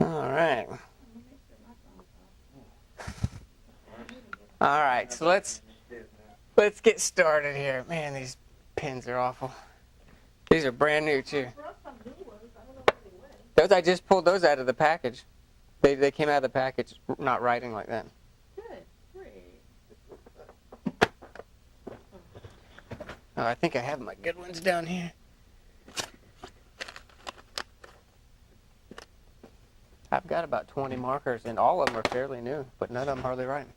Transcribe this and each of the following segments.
All right. All right, so let's get started here. Man, these pins are awful. These are brand new too. Those I just pulled those out of the package. They came out of the package not writing like that. Good, great. Oh, I think I have my good ones down here. I've got about 20 markers, and all of them are fairly new, but none of them hardly writing.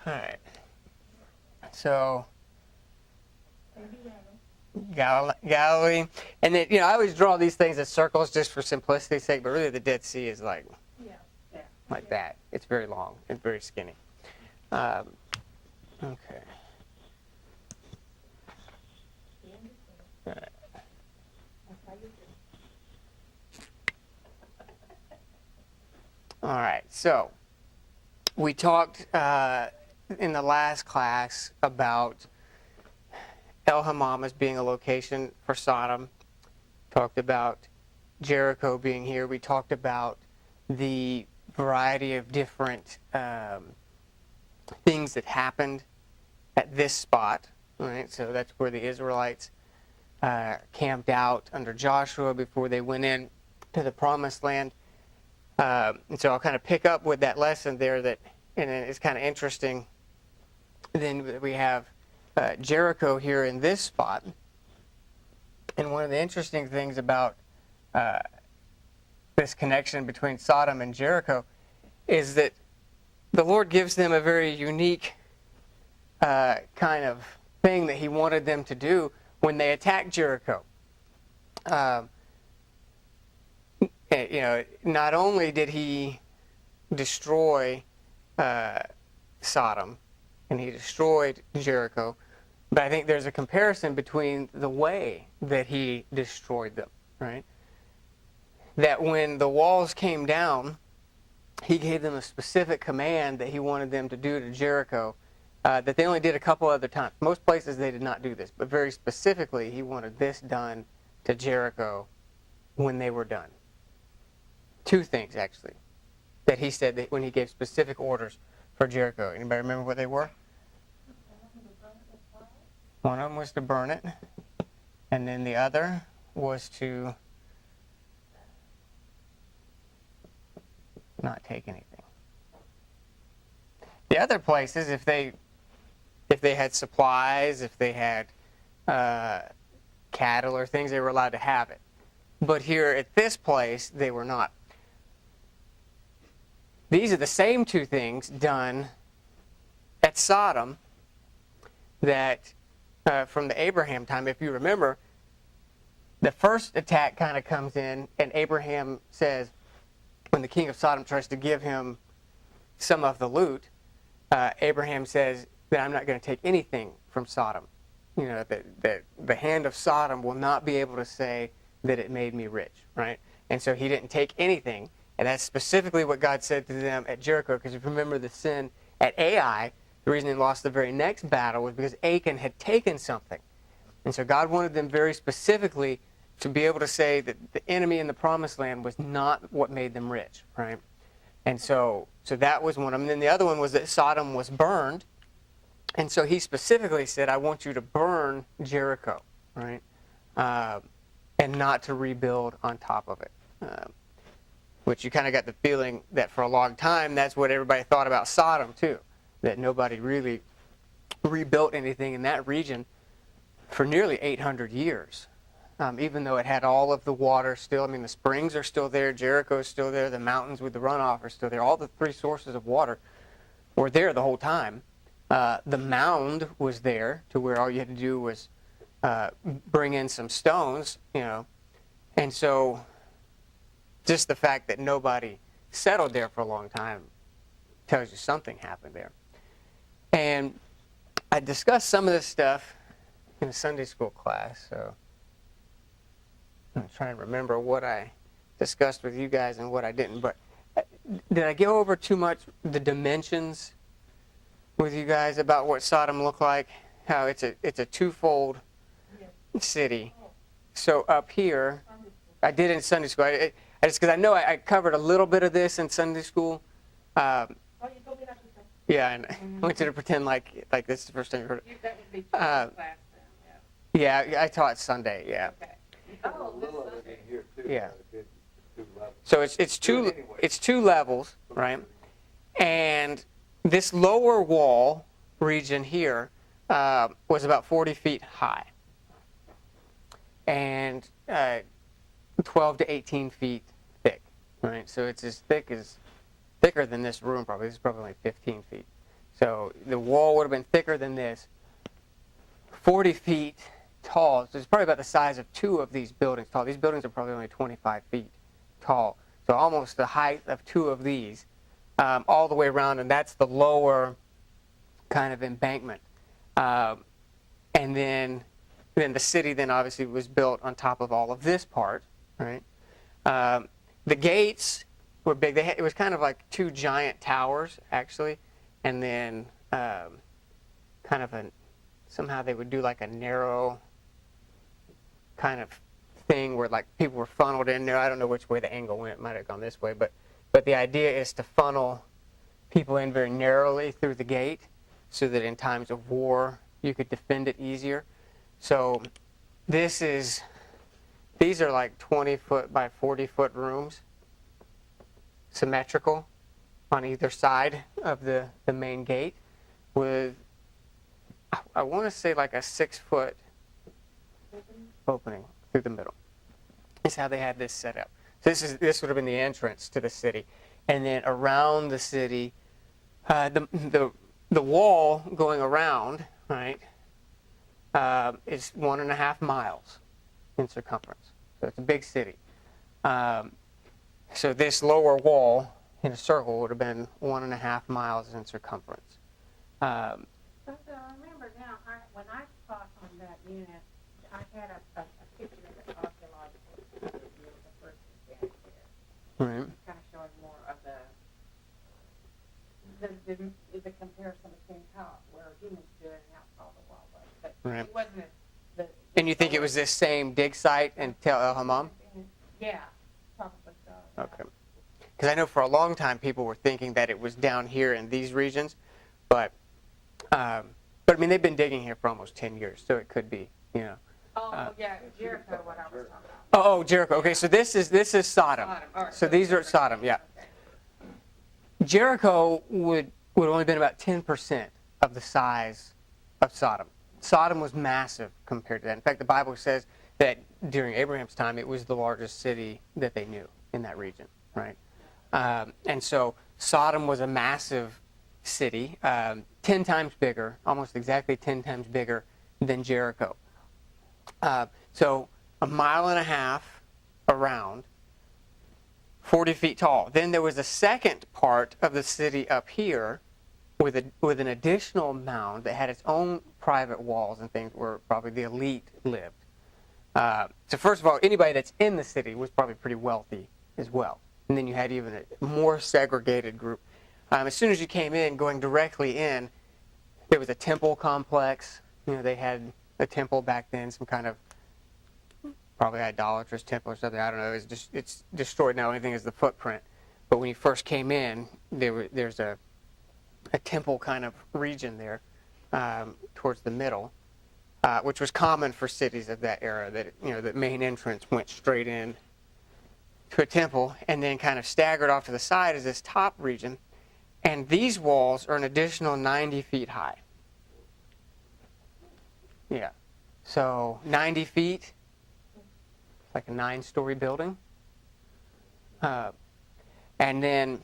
All right. So, Galilee. And then, I always draw these things as circles just for simplicity's sake, but really the Dead Sea is like that. It's very long and very skinny. Okay. All right. All right, so we talked in the last class about El Hammam as being a location for Sodom. Talked about Jericho being here. We talked about the variety of different things that happened at this spot. Right, so that's where the Israelites camped out under Joshua before they went in to the Promised Land. And so I'll kind of pick up with that lesson there and it's kind of interesting. Then we have Jericho here in this spot. And one of the interesting things about this connection between Sodom and Jericho is that the Lord gives them a very unique kind of thing that he wanted them to do when they attacked Jericho. Not only did he destroy Sodom and he destroyed Jericho, but I think there's a comparison between the way that he destroyed them, right? That when the walls came down, he gave them a specific command that he wanted them to do to Jericho that they only did a couple other times. Most places they did not do this, but very specifically he wanted this done to Jericho when they were done. Two things, actually, that he said that when he gave specific orders for Jericho. Anybody remember what they were? One of them was to burn it, and then the other was to not take anything. The other places, if they had supplies, if they had cattle or things, they were allowed to have it. But here at this place, they were not. These are the same two things done at Sodom that from the Abraham time. If you remember, the first attack kind of comes in, and Abraham says, when the king of Sodom tries to give him some of the loot, Abraham says that I'm not going to take anything from Sodom. That the hand of Sodom will not be able to say that it made me rich, right? And so he didn't take anything. And that's specifically what God said to them at Jericho, because if you remember the sin at Ai, the reason they lost the very next battle was because Achan had taken something. And so God wanted them very specifically to be able to say that the enemy in the Promised Land was not what made them rich, right? And so that was one of them. And then the other one was that Sodom was burned. And so he specifically said, I want you to burn Jericho, right? And not to rebuild on top of it. Which you kind of got the feeling that for a long time, that's what everybody thought about Sodom too. That nobody really rebuilt anything in that region for nearly 800 years. Even though it had all of the water still. I mean, the springs are still there, Jericho is still there, the mountains with the runoff are still there. All the three sources of water were there the whole time. The mound was there to where all you had to do was bring in some stones, And so just the fact that nobody settled there for a long time tells you something happened there. And I discussed some of this stuff in a Sunday school class, so I'm trying to remember what I discussed with you guys and what I didn't. But did I go over too much the dimensions with you guys about what Sodom looked like? How it's a twofold city. So up here, I did in Sunday school. Just because I know I covered a little bit of this in Sunday school. Oh, you told me that before. Yeah, and I want you to pretend like this is the first time you heard it. That would be class then, yeah. Yeah, I taught Sunday. Yeah. Okay. Oh, this Sunday. Yeah. So it's two levels, right? And this lower wall region here was about 40 feet high, and 12 to 18 feet thick, right? So it's thicker than this room probably. This is probably only 15 feet. So the wall would have been thicker than this, 40 feet tall. So it's probably about the size of two of these buildings tall. These buildings are probably only 25 feet tall. So almost the height of two of these all the way around, and that's the lower kind of embankment. And then the city then obviously was built on top of all of this part, right? The gates were big. It was kind of like two giant towers, actually, and then kind of somehow they would do like a narrow kind of thing where like people were funneled in there. I don't know which way the angle went. It might have gone this way, but the idea is to funnel people in very narrowly through the gate so that in times of war you could defend it easier. So these are like 20-foot by 40-foot rooms, symmetrical on either side of the main gate with, I want to say like a 6-foot opening through the middle. That's how they had this set up. So this would have been the entrance to the city. And then around the city, the wall going around, right, is 1.5 miles in circumference. So it's a big city. So this lower wall in a circle would have been 1.5 miles in circumference. But I remember now, when I taught on that unit, I had a picture of the archaeological facility of the first standing there. Right. Kind of showing more of the comparison between where humans stood and how tall the wall was. But Right. it wasn't the And you think it was this same dig site in Tel El Hammam? Yeah, probably so. Yeah. Okay. Because I know for a long time people were thinking that it was down here in these regions, but I mean they've been digging here for almost 10 years, so it could be, you know. Yeah, Jericho, what I was talking about. Oh, Jericho. Okay, so this is Sodom. All right, So these are at Sodom, yeah. Okay. Jericho would only been about 10% of the size of Sodom. Sodom was massive compared to that. In fact, the Bible says that during Abraham's time, it was the largest city that they knew in that region, right? And so Sodom was a massive city, 10 times bigger, almost exactly 10 times bigger than Jericho. So 1.5 miles around, 40 feet tall. Then there was a second part of the city up here with an additional mound that had its own private walls and things where probably the elite lived. So first of all, anybody that's in the city was probably pretty wealthy as well. And then you had even a more segregated group. As soon as you came in, going directly in, there was a temple complex. You know, they had a temple back then, some kind of probably idolatrous temple or something. I don't know. It's destroyed now. Anything is the footprint. But when you first came in, there's a temple kind of region there towards the middle, which was common for cities of that era. That the main entrance went straight in to a temple, and then kind of staggered off to the side is this top region. And these walls are an additional 90 feet high. Yeah. So 90 feet, like a 9-story building. And then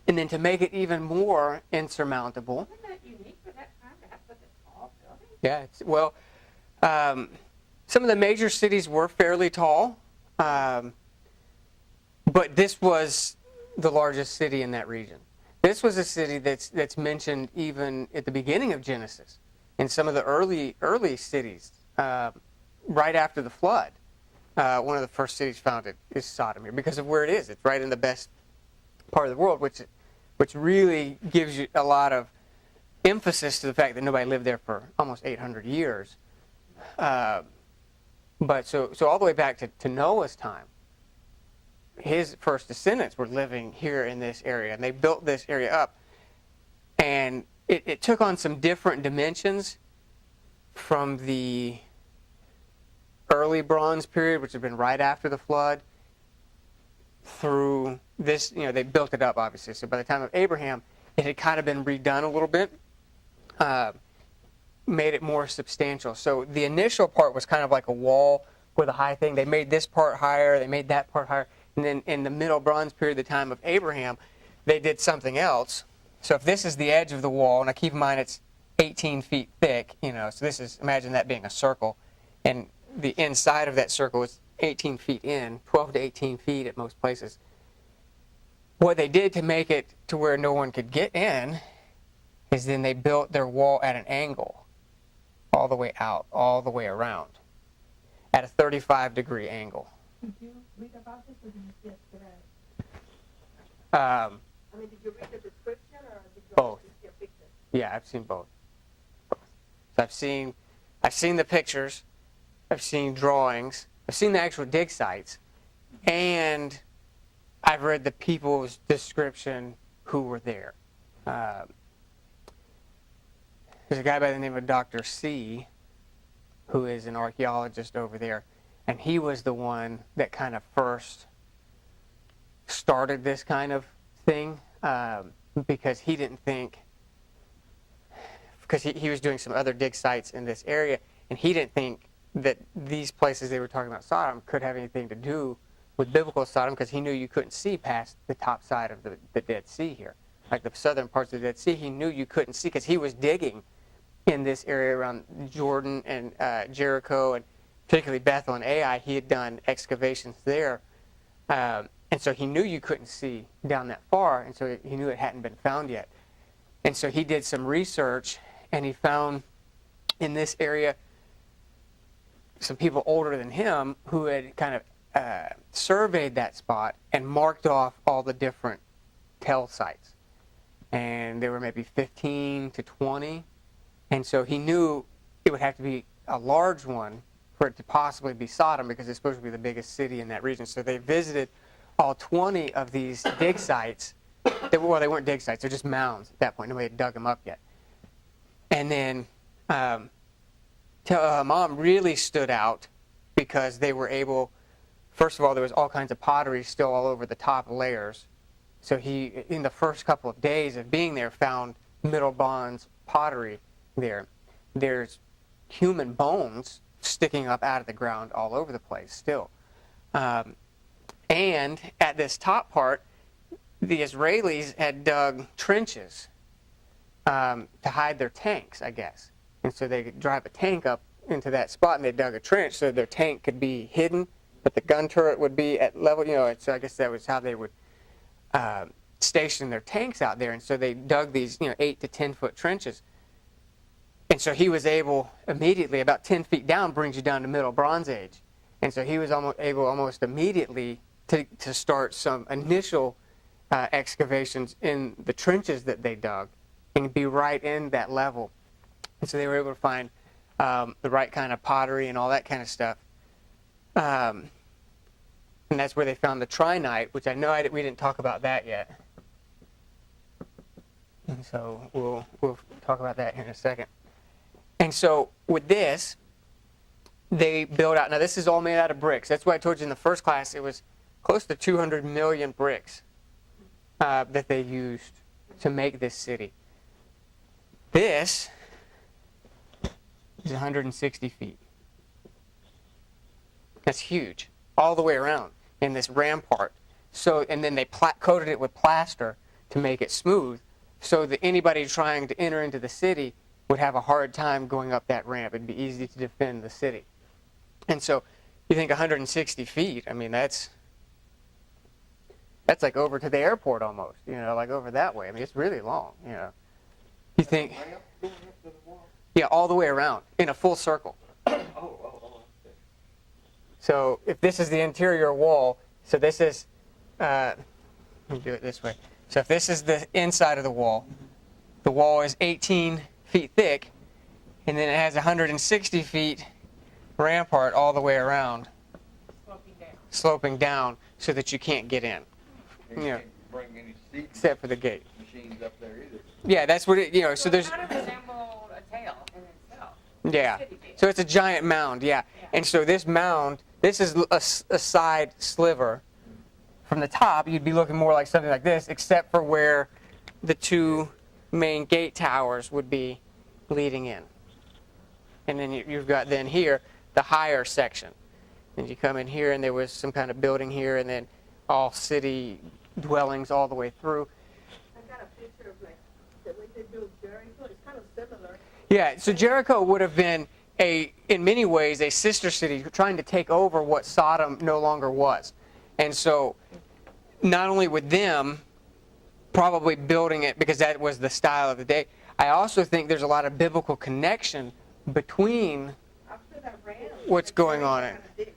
to make it even more insurmountable. Isn't that unique for that time to have such a tall building? Yeah. Some of the major cities were fairly tall. But this was the largest city in that region. This was a city that's mentioned even at the beginning of Genesis. In some of the early cities, right after the flood, one of the first cities founded is Sodom here because of where it is. It's right in the best part of the world, which really gives you a lot of emphasis to the fact that nobody lived there for almost 800 years. But so all the way back to Noah's time, his first descendants were living here in this area, and they built this area up. And it took on some different dimensions from the early Bronze period, which had been right after the flood, through this, they built it up, obviously. So by the time of Abraham, it had kind of been redone a little bit, made it more substantial. So the initial part was kind of like a wall with a high thing. They made this part higher, they made that part higher. And then in the Middle Bronze period, the time of Abraham, they did something else. So if this is the edge of the wall, and I keep in mind it's 18 feet thick, so this is, imagine that being a circle, and the inside of that circle is 18 feet in, 12 to 18 feet at most places. What they did to make it to where no one could get in is then they built their wall at an angle, all the way out, all the way around, at a 35-degree angle. Did you read about this, or did you just today? Did you read the description, or did you Both. see a picture? Yeah, I've seen both. So I've seen the pictures, I've seen drawings, I've seen the actual dig sites, and I've read the people's description who were there. There's a guy by the name of Dr. C, who is an archaeologist over there, and he was the one that kind of first started this kind of thing, because he didn't think, because he was doing some other dig sites in this area, and he didn't think that these places they were talking about, Sodom, could have anything to do with biblical Sodom, because he knew you couldn't see past the top side of the Dead Sea here. Like the southern parts of the Dead Sea, he knew you couldn't see, because he was digging in this area around Jordan and Jericho, and particularly Bethel and Ai. He had done excavations there. And so he knew you couldn't see down that far, and so he knew it hadn't been found yet. And so he did some research, and he found in this area some people older than him who had kind of surveyed that spot and marked off all the different tell sites. And there were maybe 15 to 20. And so he knew it would have to be a large one for it to possibly be Sodom, because it's supposed to be the biggest city in that region. So they visited all 20 of these dig sites. They weren't dig sites, they're just mounds at that point. Nobody had dug them up yet. And then Hammam really stood out because they were able, first of all, there was all kinds of pottery still all over the top layers. So he, in the first couple of days of being there, found Middle Bronze pottery there. There's human bones sticking up out of the ground all over the place still. And at this top part, the Israelis had dug trenches to hide their tanks, I guess. And so they could drive a tank up into that spot, and they dug a trench so their tank could be hidden, but the gun turret would be at level, so I guess that was how they would station their tanks out there. And so they dug these, 8 to 10 foot trenches. And so he was able immediately, about 10 feet down, brings you down to Middle Bronze Age. And so he was able almost immediately to start some initial excavations in the trenches that they dug and be right in that level. And so they were able to find the right kind of pottery and all that kind of stuff. And that's where they found the trinite, which I know we didn't talk about that yet. And so we'll talk about that here in a second. And so with this, they built out. Now this is all made out of bricks. That's why I told you in the first class it was close to 200 million bricks that they used to make this city. This is 160 feet. That's huge, all the way around in this rampart. So, and then they coated it with plaster to make it smooth, so that anybody trying to enter into the city would have a hard time going up that ramp. It'd be easy to defend the city. And so, you think 160 feet? I mean, that's like over to the airport almost. Like over that way. I mean, it's really long. You think? Yeah, all the way around in a full circle. So if this is the interior wall, so this is, let me do it this way. So if this is the inside of the wall is 18 feet thick, and then it has 160 feet rampart all the way around. sloping down so that you can't get in. And you can't bring any seat Except for the gate. machines up there either. Yeah, that's what it, so it there's, kind of resembled a tail in itself. yeah. The city did. So it's a giant mound, yeah. And so this mound, this is a side sliver. From the top, you'd be looking more like something like this, except for where the two main gate towers would be leading in. And then you've got then here the higher section. And you come in here, and there was some kind of building here, and then all city dwellings all the way through. I got a picture of like the way they built Jericho. It's kind of similar. Yeah, so Jericho would have been in many ways a sister city trying to take over what Sodom no longer was. And so not only with them probably building it because that was the style of the day, I also think there's a lot of biblical connection between After that ramp, what's going on they in. have a ditch.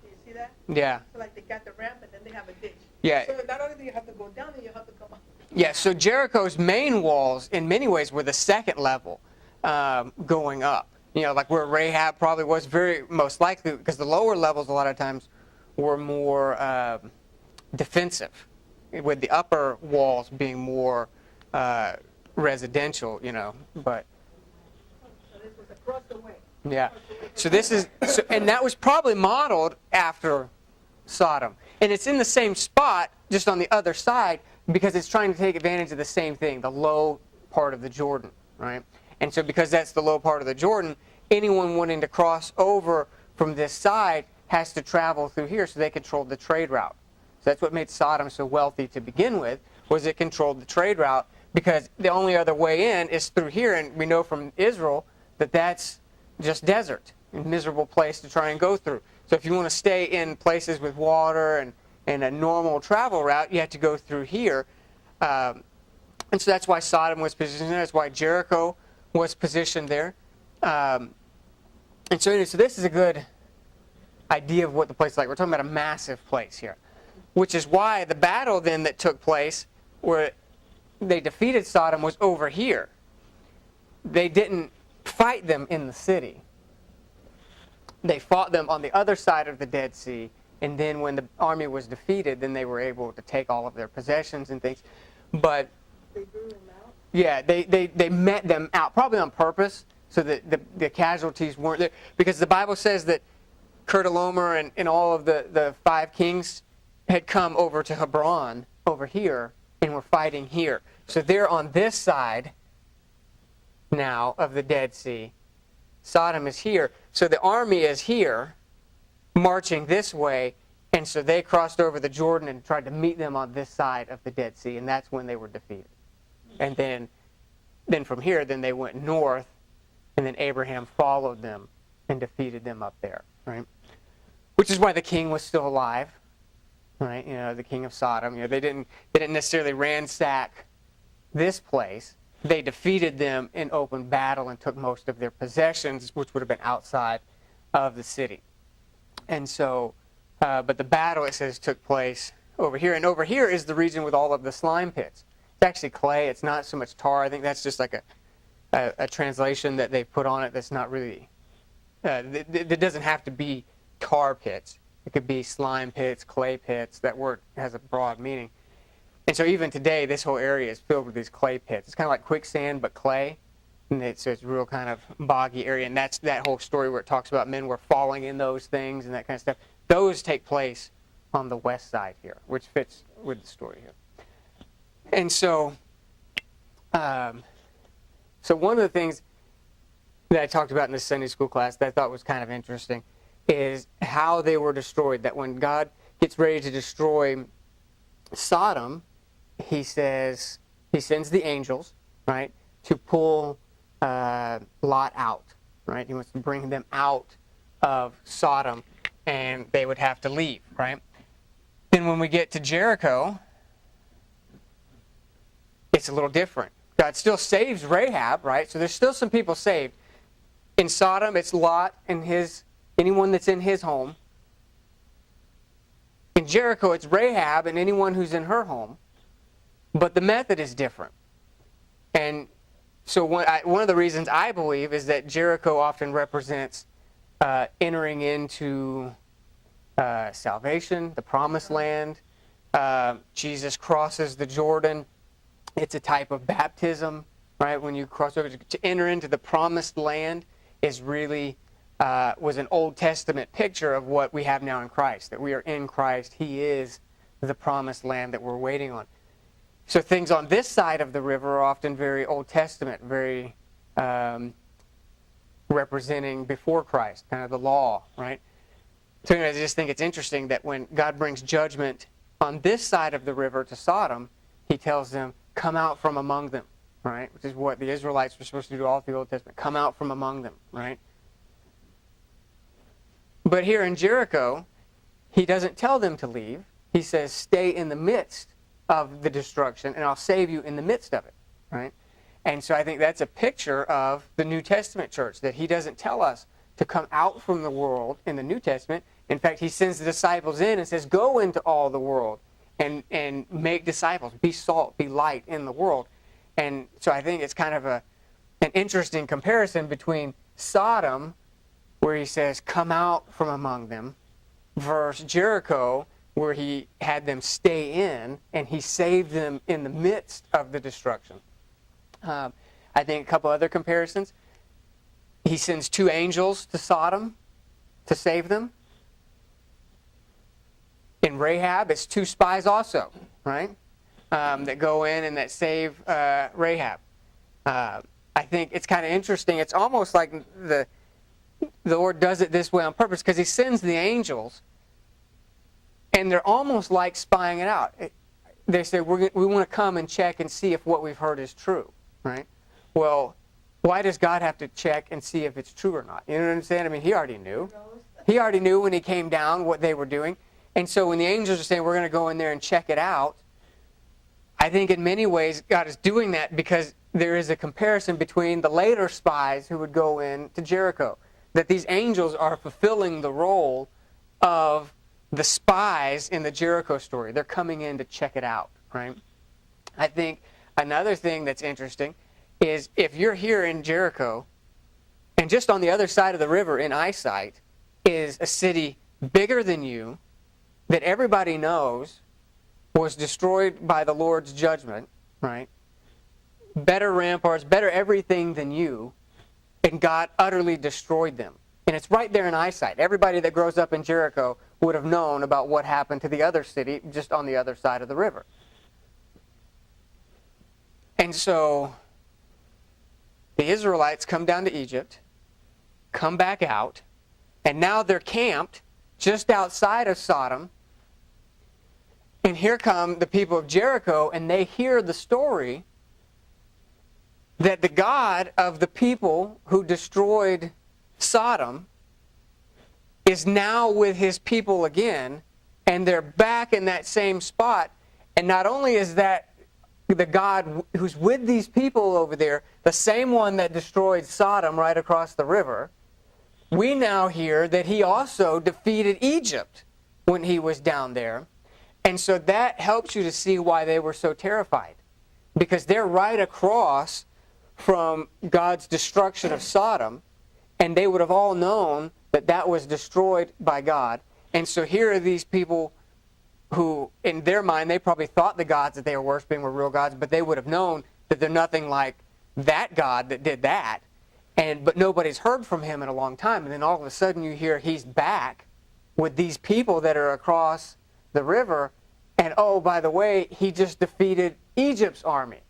Do you see that? Yeah. So like they got the ramp and then they have a ditch. Yeah. So not only do you have to go down, then you have to come up. Yeah, so Jericho's main walls in many ways were the second level going up. Like where Rahab probably was very most likely, because the lower levels a lot of times were more defensive, with the upper walls being more residential, but So this was across the way. yeah. So this is, and that was probably modeled after Sodom. And it's in the same spot, just on the other side, because it's trying to take advantage of the same thing, the low part of the Jordan, right? And so because that's the low part of the Jordan, anyone wanting to cross over from this side has to travel through here, so they controlled the trade route. So that's what made Sodom so wealthy to begin with, was it controlled the trade route, because the only other way in is through here, and we know from Israel that that's just desert, a miserable place to try and go through. So if you want to stay in places with water and a normal travel route, you have to go through here. And so that's why Sodom was positioned there. That's why Jericho was positioned there. And so anyway, so this is a good idea of what the place is like. We're talking about a massive place here, which is why the battle then that took place where they defeated Sodom was over here. They didn't fight them in the city. They fought them on the other side of the Dead Sea, and then when the army was defeated, then they were able to take all of their possessions and things. But They drew them out. yeah, they met them out, probably on purpose, so that the casualties weren't there. Because the Bible says that Chedorlaomer and all of the 5 kings had come over to Hebron, over here, and were fighting here. So they're on this side now of the Dead Sea. Sodom is here. So the army is here, marching this way, and so they crossed over the Jordan and tried to meet them on this side of the Dead Sea, and that's when they were defeated. And then from here, then they went north, and then Abraham followed them and defeated them up there, right? Which is why the king was still alive, right? The king of Sodom. They didn't necessarily ransack this place. They defeated them in open battle and took most of their possessions, which would have been outside of the city. And so, but the battle, it says, took place over here. And over here is the region with all of the slime pits. It's actually clay. It's not so much tar. I think that's just like a translation that they put on it that's not really, it doesn't have to be tar pits. It could be slime pits, clay pits. That word has a broad meaning. And so even today, this whole area is filled with these clay pits. It's kind of like quicksand, but clay. And so it's a real kind of boggy area. And that's that whole story where it talks about men were falling in those things and that kind of stuff. Those take place on the west side here, which fits with the story here. And so, so one of the things that I talked about in this Sunday school class that I thought was kind of interesting is how they were destroyed. That when God gets ready to destroy Sodom, he sends the angels, right, to pull Lot out, right? He wants to bring them out of Sodom, and they would have to leave, right? Then when we get to Jericho, it's a little different. God still saves Rahab, right? So there's still some people saved. In Sodom, it's Lot and anyone that's in his home. In Jericho, it's Rahab and anyone who's in her home. But the method is different. And so one of the reasons I believe is that Jericho often represents entering into salvation, the promised land. Jesus crosses the Jordan. It's a type of baptism, right? When you cross over to enter into the promised land is really was an Old Testament picture of what we have now in Christ, that we are in Christ. He is the promised land that we're waiting on. So things on this side of the river are often very Old Testament, very representing before Christ, kind of the law, right? So anyways, I just think it's interesting that when God brings judgment on this side of the river to Sodom, he tells them, come out from among them, right? Which is what the Israelites were supposed to do all through the Old Testament. Come out from among them, right? But here in Jericho, he doesn't tell them to leave. He says, stay in the midst of the destruction, and I'll save you in the midst of it, right? And so I think that's a picture of the New Testament church, that he doesn't tell us to come out from the world in the New Testament. In fact, he sends the disciples in and says, go into all the world and make disciples. Be salt, be light in the world. And so I think it's kind of an interesting comparison between Sodom, where he says, come out from among them, versus Jericho, where he had them stay in, and he saved them in the midst of the destruction. I think a couple other comparisons. He sends 2 angels to Sodom to save them. In Rahab, it's 2 spies also, right? That go in and that save Rahab. I think it's kind of interesting. It's almost like the Lord does it this way on purpose, because he sends the angels, and they're almost like spying it out. They say, we want to come and check and see if what we've heard is true, right? Well, why does God have to check and see if it's true or not? You know what I'm saying? I mean, he already knew. He already knew when he came down what they were doing. And so when the angels are saying, we're going to go in there and check it out, I think in many ways God is doing that because there is a comparison between the later spies who would go in to Jericho. That these angels are fulfilling the role of the spies in the Jericho story. They're coming in to check it out, right? I think another thing that's interesting is if you're here in Jericho, and just on the other side of the river in eyesight is a city bigger than you, that everybody knows was destroyed by the Lord's judgment, right? Better ramparts, better everything than you, and God utterly destroyed them. And it's right there in eyesight. Everybody that grows up in Jericho would have known about what happened to the other city just on the other side of the river. And so the Israelites come down to Egypt, come back out, and now they're camped just outside of Sodom. And here come the people of Jericho, and they hear the story that the God of the people who destroyed Sodom is now with his people again, and they're back in that same spot. And not only is that the God who's with these people over there, the same one that destroyed Sodom right across the river, we now hear that he also defeated Egypt when he was down there. And so that helps you to see why they were so terrified. Because they're right across from God's destruction of Sodom, and they would have all known that that was destroyed by God. And so here are these people who, in their mind, they probably thought the gods that they were worshiping were real gods, but they would have known that they're nothing like that God that did that. But nobody's heard from him in a long time. And then all of a sudden you hear he's back with these people that are across the river. And oh, by the way, he just defeated Egypt's army.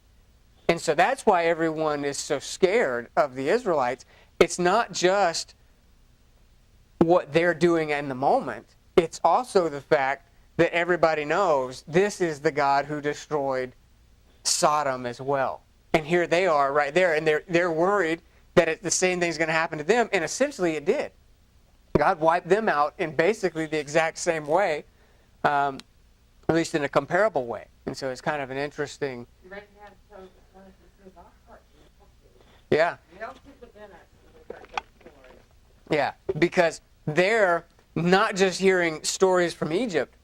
And so that's why everyone is so scared of the Israelites. It's not just what they're doing in the moment. It's also the fact that everybody knows this is the God who destroyed Sodom as well. And here they are right there, and they're worried that the same thing's going to happen to them, and essentially it did. God wiped them out in basically the exact same way, at least in a comparable way. And so it's kind of an interesting... Yeah. Yeah, because they're not just hearing stories from Egypt,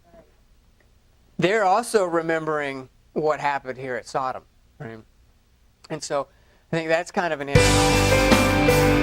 they're also remembering what happened here at Sodom. Right? And so I think that's kind of an interesting...